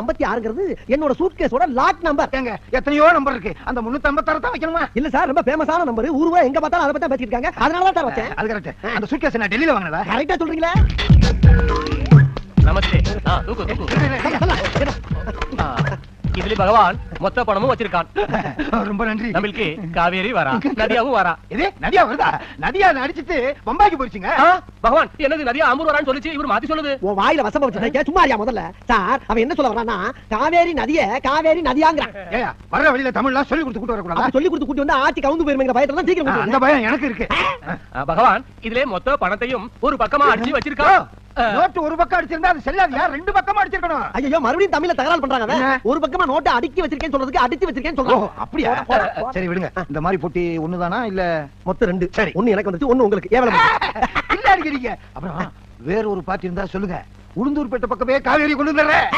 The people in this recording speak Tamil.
356ங்கிறது என்னோட சூட்கேஸோட லாக் நம்பர். ஏங்க எத்தனையோ நம்பர் இருக்கு, அந்த 356 தான் வைக்கணுமா? இல்ல சார், ரொம்ப ஃபேமஸான நம்பர். ஊருவா எங்க பார்த்தாலும் அதை பத்தி பேசிட்டு இருக்காங்க. அதனால தான் சார் வச்சேன். அது கரெக்ட். அந்த சூட்கேஸ் நான் டெல்லியில வாங்குனதா? கரெக்ட்டா சொல்றீங்களா? நமஸ்தே. தூக்கு தூக்கு. இதுல பகவான் மொத்த பணமும் வச்சிருக்கான். ரொம்ப நன்றி. நம்மளுக்கு காவேரி வரா, நதியாவும் வரா. இது நதியா வருதா? நதியா அடிச்சிட்டு பம்பாய்க்கு போயிடுச்சுங்க. பகவான் என்னது நதியா ஆம்பூர் வரான்னு சொல்லிச்சு, இவர் மாத்தி சொல்லுது. உன் வாயில வசம்ப வச்சிருக்க, சும்மா அறியா முதல்ல. சார் அவன் என்ன சொல்ல வரானா, காவேரி நதிய காவேரி நதியாங்கறான். ஏயா வர வழியில தமிழ்லாம் சொல்லி கொடுத்து கூட்டி வர கூடாதா? சொல்லி கொடுத்து கூட்டி வந்து ஆட்சி கவுந்து போயிருமேங்கற பயத்துல தான் சீக்கிரம் கூட்டி. அந்த பயம் எனக்கு இருக்கு. பகவான் இதுல மொத்த பணத்தையும் ஒரு பக்கமா அடிச்சு வச்சிருக்கான். நோட்டு ஒரு பக்கம் அடிச்சிருந்தா அது செல்லாது. யார் ரெண்டு பக்கமா அடிச்சிருக்கணும்? ஐயோ மறுபடியும் தமிழ்ல தகராறு பண்றாங்க. அவன் ஒரு பக்கமா நோட்டை அடுக்கி வச்சிருக்கேன்னு சொல்றதுக்கு அடிச்சு வச்சிருக்கேன்னு சொல்றான். அப்படியே சரி விடுங்க. இந்த மாதிரி போட்டி ஒண்ணுதானா இல்ல மொத்தம் 2? சரி, ஒன்னு எனக்கு வந்துச்சு, ஒன்னு உங்களுக்கு. ஏவல இல்ல அடிக்கிறீங்க. அப்புறம் வேற ஒரு பாட்டி இருந்தா சொல்லுங்க, உளுந்தூர்பேட்டை பக்கமே காவேரி கொண்டு வந்துடுறேன்.